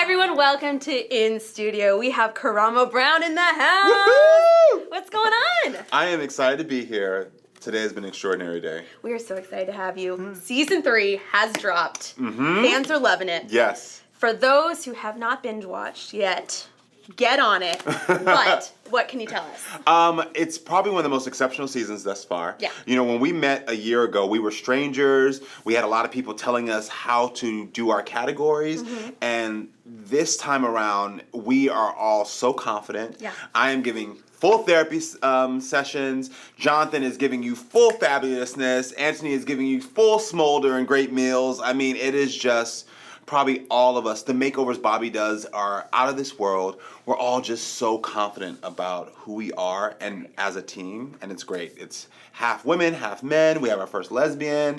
everyone, welcome to In Studio. We have Karamo Brown in the house. Woohoo! What's going on? I am excited to be here. Today has been an extraordinary day. We are so excited to have you. Season 3 has dropped. Mm-hmm. Fans are loving it. Yes. For those who have not binge watched yet, get on it. But what can you tell us? It's probably one of the most exceptional seasons thus far. Yeah. You know, when we met a year ago, we were strangers. We had a lot of people telling us how to do our categories. Mm-hmm. And this time around, we are all so confident. Yeah. I am giving full therapy sessions. Jonathan is giving you full fabulousness. Anthony is giving you full smolder and great meals. I mean, it is just probably all of us. The makeovers Bobby does are out of this world. We're all just so confident about who we are and as a team, and it's great. It's half women, half men. We have our first lesbian.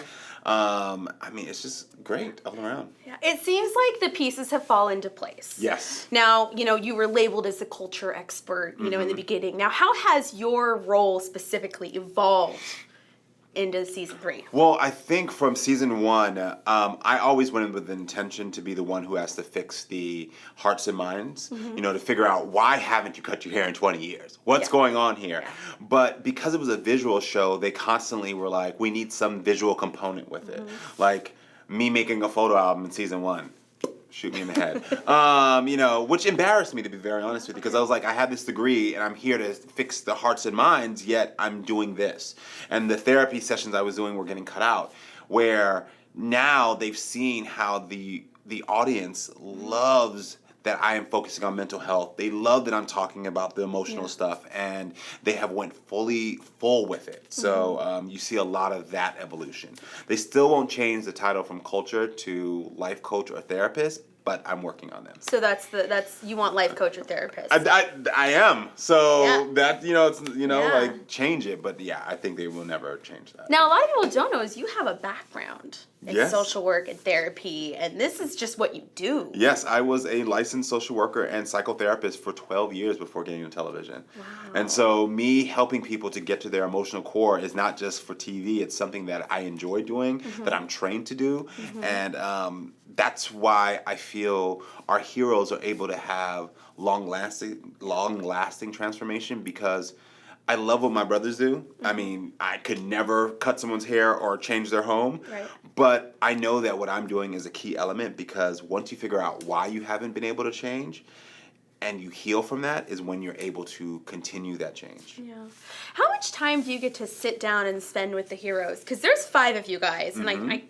I mean, it's just great all around. Yeah. It seems like the pieces have fallen into place. Yes. Now, you were labeled as the culture expert, in the beginning. Now, how has your role specifically evolved into season 3? Well, I think from season 1, I always went in with the intention to be the one who has to fix the hearts and minds, to figure out why haven't you cut your hair in 20 years? What's going on here? Yeah. But because it was a visual show, they constantly were like, we need some visual component with it. Like me making a photo album in season 1. Shoot me in the head. Which embarrassed me, to be very honest with you, because I was like, I have this degree and I'm here to fix the hearts and minds, yet I'm doing this. And the therapy sessions I was doing were getting cut out, where now they've seen how the audience loves that I am focusing on mental health. They love that I'm talking about the emotional stuff, and they have went full with it. So you see a lot of that evolution. They still won't change the title from culture to life coach or therapist, but I'm working on them. So that's you want life coach or therapist? I am. So that it's like change it, but I think they will never change that. Now a lot of people don't know is you have a background in Yes. social work and therapy, and this is just what you do. Yes, I was a licensed social worker and psychotherapist for 12 years before getting into television. Wow. And so me helping people to get to their emotional core is not just for TV, it's something that I enjoy doing, that I'm trained to do. And that's why I feel our heroes are able to have long-lasting transformation, because I love what my brothers do. I mean, I could never cut someone's hair or change their home. Right. But I know that what I'm doing is a key element, because once you figure out why you haven't been able to change and you heal from that is when you're able to continue that change. Yeah. How much time do you get to sit down and spend with the heroes? Because there's 5 of you guys, and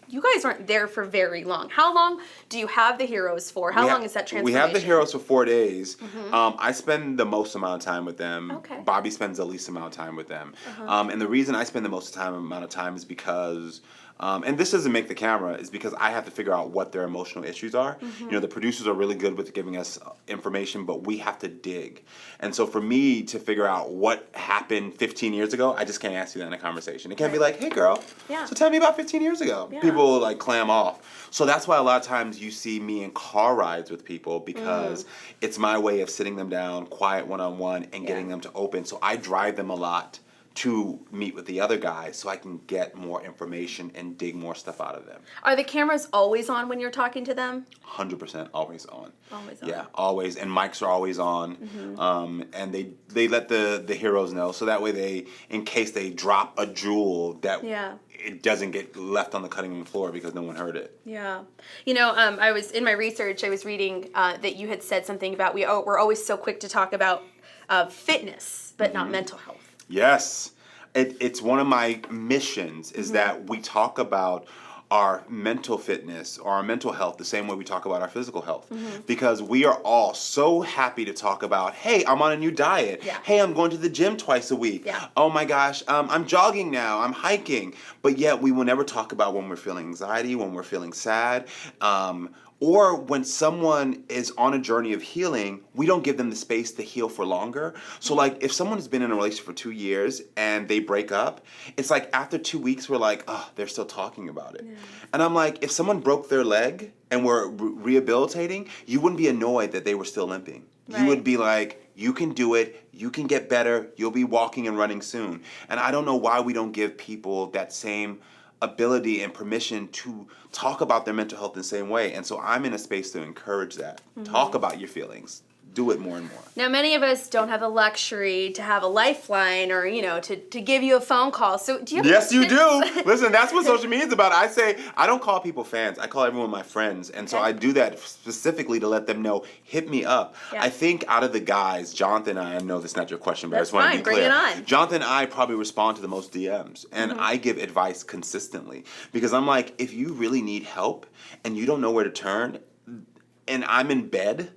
you guys aren't there for very long. How long do you have the heroes for? How long is that transformation? We have the heroes for 4 days. I spend the most amount of time with them. Okay. Bobby spends the least amount of time with them. And the reason I spend the most amount of time is because, and this doesn't make the camera, is because I have to figure out what their emotional issues are. The producers are really good with giving us information, but we have to dig. And so for me to figure out what happened 15 years ago, I just can't ask you that in a conversation. It can't be like, hey girl, so tell me about 15 years ago. Yeah. People will like clam off. So that's why a lot of times you see me in car rides with people, because it's my way of sitting them down, quiet one-on-one, and getting them to open. So I drive them a lot to meet with the other guys so I can get more information and dig more stuff out of them. Are the cameras always on when you're talking to them? 100% always on. Always on. Yeah, always. And mics are always on. And they let the heroes know, so that way they, in case they drop a jewel, that it doesn't get left on the cutting room floor because no one heard it. Yeah. I was in my research, I was reading that you had said something about we're always so quick to talk about fitness, but not mental health. Yes. It's one of my missions is that we talk about our mental fitness or our mental health the same way we talk about our physical health. Because we are all so happy to talk about, hey, I'm on a new diet. Yeah. Hey, I'm going to the gym twice a week. Yeah. Oh my gosh, I'm jogging now, I'm hiking. But yet we will never talk about when we're feeling anxiety, when we're feeling sad, or when someone is on a journey of healing, we don't give them the space to heal for longer. So like if someone has been in a relationship for 2 years and they break up, it's like after 2 weeks, we're like, oh, they're still talking about it. Yeah. And I'm like, if someone broke their leg and were rehabilitating, you wouldn't be annoyed that they were still limping. Right. You would be like, you can do it, you can get better, you'll be walking and running soon. And I don't know why we don't give people that same ability and permission to talk about their mental health in the same way. And so I'm in a space to encourage that. Talk about your feelings. Do it more and more. Now, many of us don't have the luxury to have a lifeline or, to give you a phone call. So do you have Yes, you tips? do. Listen, that's what social media is about. I say, I don't call people fans. I call everyone my friends. And so Okay. I do that specifically to let them know, hit me up. Yeah. I think out of the guys, Jonathan and I know this is not your question, but That's I just want to fine. be Bring clear. it on. Jonathan and I probably respond to the most DMs. And I give advice consistently. Because I'm like, if you really need help and you don't know where to turn, and I'm in bed,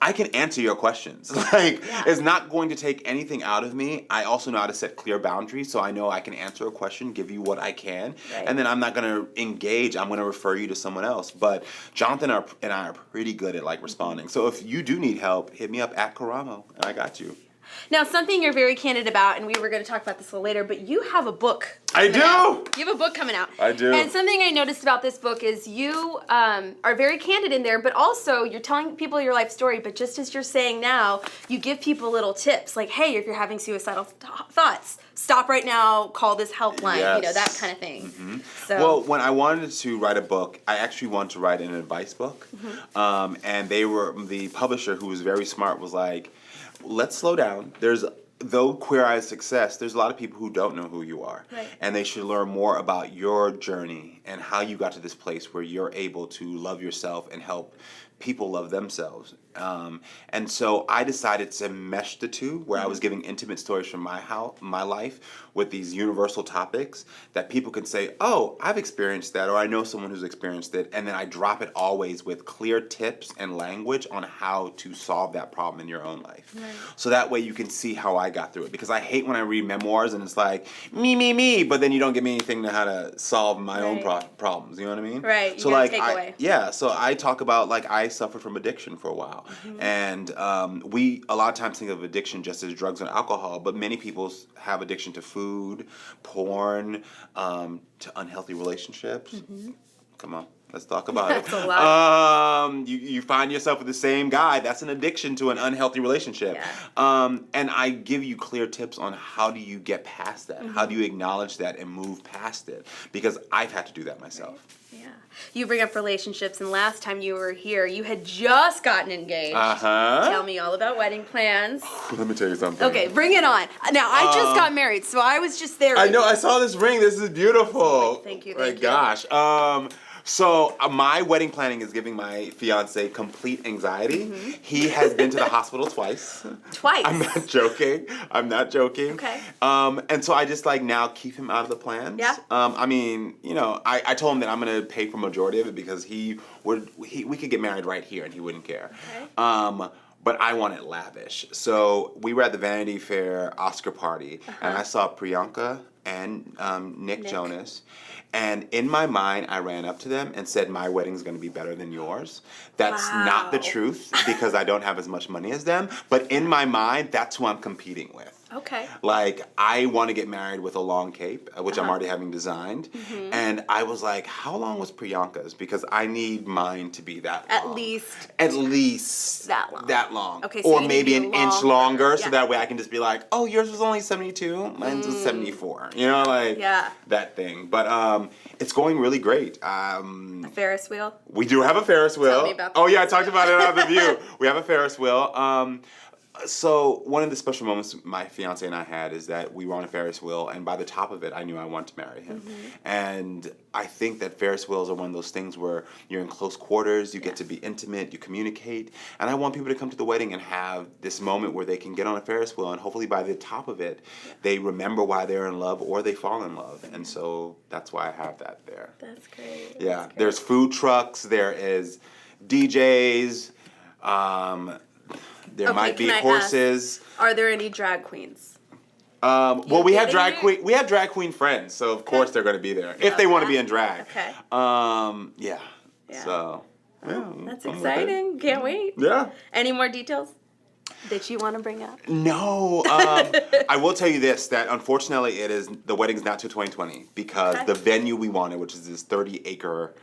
I can answer your questions. It's not going to take anything out of me. I also know how to set clear boundaries, so I know I can answer a question, give you what I can, and then I'm not going to engage. I'm going to refer you to someone else. But Jonathan and I are pretty good at responding. So if you do need help, hit me up at Karamo, and I got you. Now, something you're very candid about, and we were going to talk about this a little later, but you have a book. I do! You have a book coming out. I do. And something I noticed about this book is you are very candid in there, but also you're telling people your life story, but just as you're saying now, you give people little tips, like, hey, if you're having suicidal thoughts, stop right now, call this helpline, Yes. that kind of thing. So, Well, when I wanted to write a book, I actually wanted to write an advice book. And the publisher, who was very smart, was like, let's slow down. Though Queer Eye is success, there's a lot of people who don't know who you are. Right. And they should learn more about your journey and how you got to this place where you're able to love yourself and help people love themselves. And so I decided to mesh the two, where I was giving intimate stories from my life with these universal topics that people can say, oh, I've experienced that, or I know someone who's experienced it. And then I drop it always with clear tips and language on how to solve that problem in your own life. Right. So that way you can see how I got through it. Because I hate when I read memoirs and it's like, me, but then you don't give me anything to how to solve my own problems. You know what I mean? Right. You So gotta take away. so I talk about I suffered from addiction for a while. And we a lot of times think of addiction just as drugs and alcohol, but many people have addiction to food, porn, to unhealthy relationships. Come on, let's talk about That's it. a lot. You find yourself with the same guy. That's an addiction to an unhealthy relationship. Yeah. And I give you clear tips on how do you get past that? How do you acknowledge that and move past it? Because I've had to do that myself. Right. Yeah. You bring up relationships, and last time you were here, you had just gotten engaged. Tell me all about wedding plans. Let me tell you something. Okay, bring it on. Now, I just got married, so I was just there. I know, I saw this ring. This is beautiful. Thank you. My gosh. So my wedding planning is giving my fiance complete anxiety. He has been to the hospital twice. Twice? I'm not joking. Okay. And so I just now keep him out of the plans. Yeah. I told him that I'm gonna pay for majority of it because we could get married right here and he wouldn't care. Okay. But I want it lavish. So we were at the Vanity Fair Oscar party and I saw Priyanka and Nick Jonas. And in my mind, I ran up to them and said, my wedding's going to be better than yours. That's not the truth because I don't have as much money as them. But in my mind, that's who I'm competing with. Okay. I want to get married with a long cape, which I'm already having designed. And I was like, how long was Priyanka's? Because I need mine to be that long. At least that long. Okay, so or you maybe need an inch longer, so Yeah. that way I can just be like, oh, yours was only 72, mine's was 74. That thing. But it's going really great. A Ferris wheel? We do have a Ferris wheel. Tell me about the I talked about it on The View. We have a Ferris wheel. So one of the special moments my fiance and I had is that we were on a Ferris wheel, and by the top of it, I knew I wanted to marry him. And I think that Ferris wheels are one of those things where you're in close quarters, you get to be intimate, you communicate, and I want people to come to the wedding and have this moment where they can get on a Ferris wheel, and hopefully by the top of it, they remember why they're in love or they fall in love. And so that's why I have that there. That's great. Yeah, That's great. there's food trucks, there is DJs, there might be can I horses. ask, are there any drag queens? Well, we have dating her? we have drag queen friends, so of course they're going to be there if they want to be in drag. Okay. Yeah. So. That's exciting. Can't wait. Yeah. Any more details that you want to bring up? No. I will tell you this: that unfortunately, the wedding's not till 2020 because the venue we wanted, which is this 30-acre.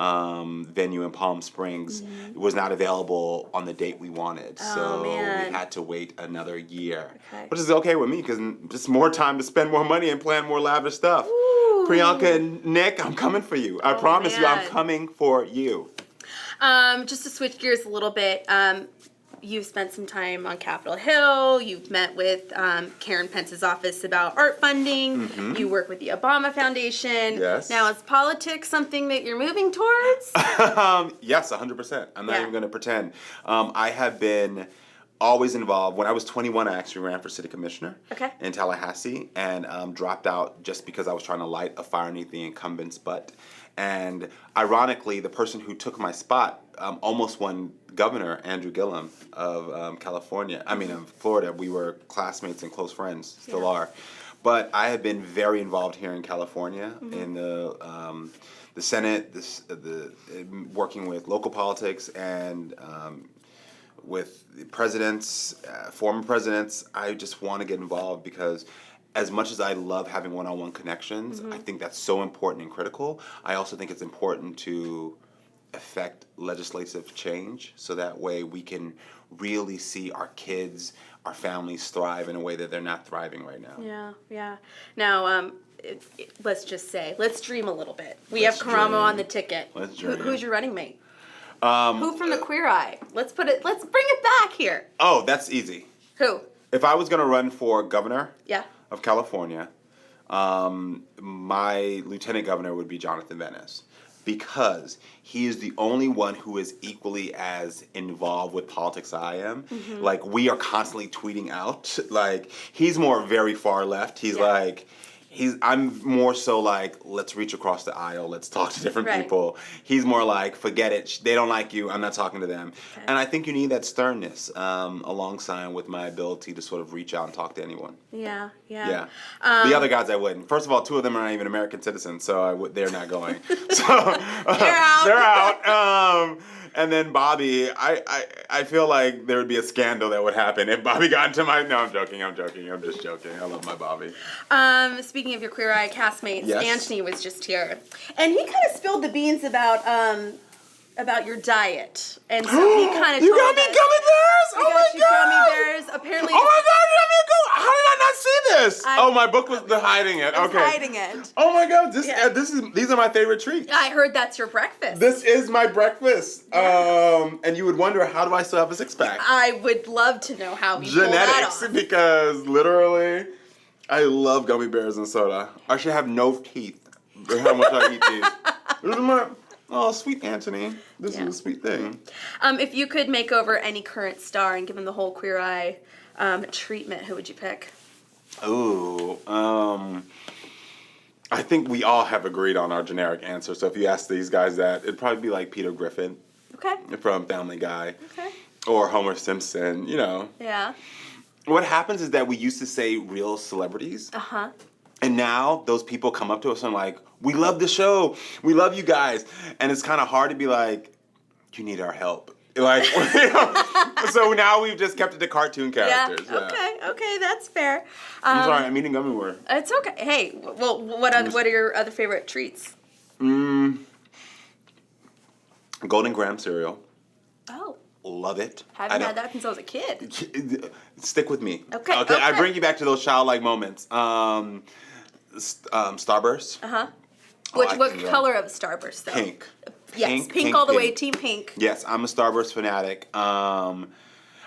Venue in Palm Springs was not available on the date we wanted. So we had to wait another year. Which is okay with me because it's more time to spend more money and plan more lavish stuff. Ooh, Priyanka and Nick, I'm coming for you. I promise you, I'm coming for you. Just to switch gears a little bit, you've spent some time on Capitol Hill. You've met with Karen Pence's office about art funding. Mm-hmm. You work with the Obama Foundation. Yes. Now, is politics something that you're moving towards? Yes, 100%. I'm not even going to pretend. I have been always involved. When I was 21, I actually ran for city commissioner in Tallahassee and dropped out just because I was trying to light a fire underneath the incumbent's butt. And ironically, the person who took my spot almost won governor, Andrew Gillum of California. I mean, of Florida. We were classmates and close friends, still are. But I have been very involved here in California in the Senate, working with local politics and with the presidents, former presidents. I just want to get involved because as much as I love having one-on-one connections, I think that's so important and critical. I also think it's important to affect legislative change so that way we can really see our kids, our families thrive in a way that they're not thriving right now. Yeah. Now, let's just say, let's dream a little bit. We have Karamo on the ticket. Let's dream. Who's your running mate? Who from the Queer Eye? Let's bring it back here. Oh, that's easy. Who? If I was going to run for governor of California, my lieutenant governor would be Jonathan Venice, because he is the only one who is equally as involved with politics as I am. Like, we are constantly tweeting out. Like, he's more very far left. He's like... I'm more so like, let's reach across the aisle, let's talk to different people. He's more like, forget it, they don't like you, I'm not talking to them. And I think you need that sternness alongside with my ability to sort of reach out and talk to anyone. Yeah. The other guys I wouldn't. First of all, 2 of them are not even American citizens, so they're not going. So they're out. And then Bobby, I feel like there would be a scandal that would happen if Bobby got into my... No, I'm joking. I'm just joking. I love my Bobby. Speaking of your Queer Eye castmates, Anthony was just here. And he kind of spilled the beans about your diet. And so he kind of You got me Gummy Bears? Oh my God! Gummy Bears. Apparently... Oh my God, you got me a go! How did I not see this? My book was hiding it. Okay. Hiding it. Oh my God, these are my favorite treats. I heard that's your breakfast. This is my breakfast. And you would wonder, how do I still have a six-pack? I would love to know how you pull that off. Genetics, because literally, I love gummy bears and soda. I should have no teeth. That's how much I eat these. This is my... Oh, sweet Anthony. This is a sweet thing. If you could make over any current star and give them the whole Queer Eye treatment, who would you pick? Ooh, I think we all have agreed on our generic answer. So if you ask these guys that, it'd probably be like Peter Griffin. Okay. From Family Guy. Okay. Or Homer Simpson, Yeah. What happens is that we used to say real celebrities. And now those people come up to us and like, we love the show. We love you guys. And it's kind of hard to be like, you need our help. Like, so now we've just kept it to cartoon characters. Yeah. Okay, that's fair. I'm sorry, I'm eating gummy worm. It's okay. Hey, well, what are your other favorite treats? Golden Graham cereal. Oh. Love it. Haven't had that since I was a kid. Stick with me. Okay. I bring you back to those childlike moments. Starburst. What color of Starburst, though? Pink. Yes, pink all the way, team pink. Yes, I'm a Starburst fanatic. I'm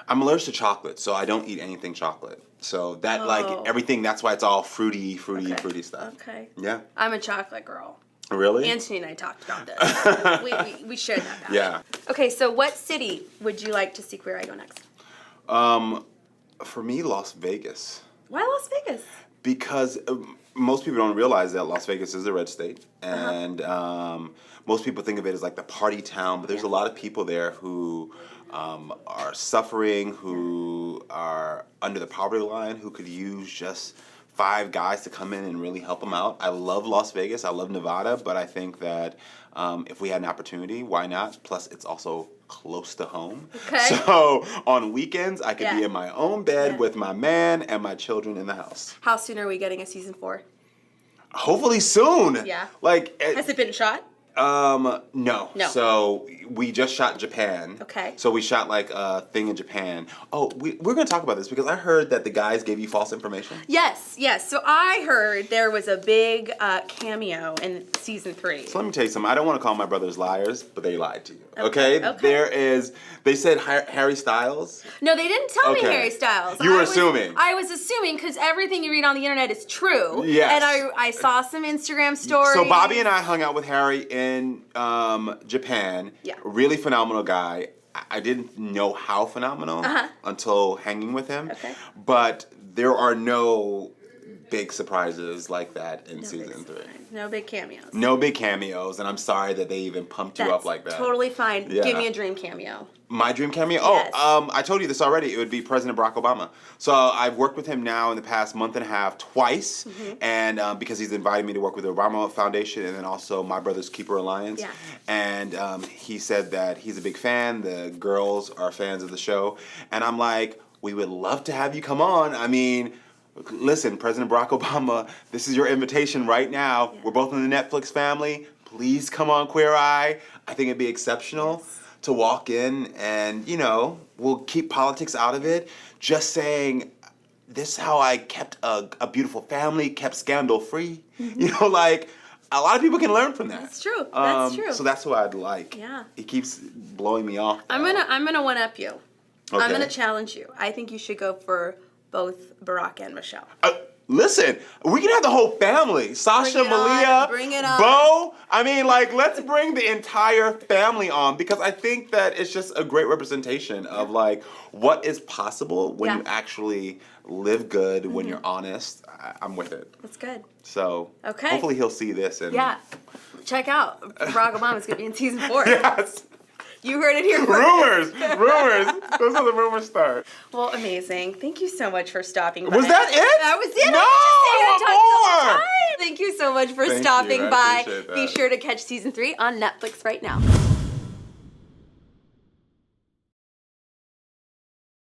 allergic to chocolate, so I don't eat anything chocolate. So that, like, everything, that's why it's all fruity stuff. Okay. Yeah. I'm a chocolate girl. Really? Anthony and I talked about this. we shared that passion. Yeah. Okay, so what city would you like to see Queer Eye go next? For me, Las Vegas. Why Las Vegas? Because most people don't realize that Las Vegas is a red state. And most people think of it as like the party town, but there's a lot of people there who are suffering, who are under the poverty line, who could use just 5 guys to come in and really help them out. I love Las Vegas. I love Nevada, but I think that if we had an opportunity, why not? Plus, it's also close to home. Okay. So on weekends, I could be in my own bed with my man and my children in the house. How soon are we getting a season 4? Hopefully soon. Yeah. Like, has it been shot? No. No. So we just shot Japan. Okay. So we shot like a thing in Japan. Oh, we're gonna talk about this because I heard that the guys gave you false information. Yes. So I heard there was a big cameo in season 3. So let me tell you something. I don't want to call my brothers liars, but they lied to you. Okay. They said Harry Styles. No, they didn't tell me Okay. Harry Styles. You were assuming. I was assuming because everything you read on the internet is true. Yes. And I saw some Instagram stories. So Bobby and I hung out with Harry in Japan. Yeah. Really phenomenal guy. I didn't know how phenomenal until hanging with him. Okay. But there are no big surprises like that in season 3. No big cameos. No big cameos, and I'm sorry that they even pumped you up like that. Totally fine. Yeah. Give me a dream cameo. My dream cameo? Yes. Oh, I told you this already. It would be President Barack Obama. So I've worked with him now in the past month and a half twice, and because he's invited me to work with the Obama Foundation and then also My Brother's Keeper Alliance. Yeah. And he said that he's a big fan. The girls are fans of the show. And I'm like, we would love to have you come on. I mean, listen, President Barack Obama, this is your invitation right now. Yeah. We're both in the Netflix family. Please come on Queer Eye. I think it'd be exceptional to walk in and, we'll keep politics out of it. Just saying, this is how I kept a beautiful family, kept scandal free. Like, a lot of people can learn from that. That's true. That's true. So that's what I'd like. Yeah. He keeps blowing me off. I'm gonna one up you. Okay. I'm gonna challenge you. I think you should go for both Barack and Michelle. Listen, we can have the whole family. Sasha, Malia, bring it on. Bo. I mean, let's bring the entire family on because I think that it's just a great representation of what is possible when you actually live good, when you're honest. I'm with it. That's good. So hopefully he'll see this. And check out. Barack Obama's going to be in season 4. Yes. You heard it here Rumors. first. Those are the rumors start. Well, amazing. Thank you so much for stopping by. Was that it? That was it. No, I was just saying, I talked the whole more. time. Thank you so much for stopping I by. appreciate that. Be sure to catch season 3 on Netflix right now.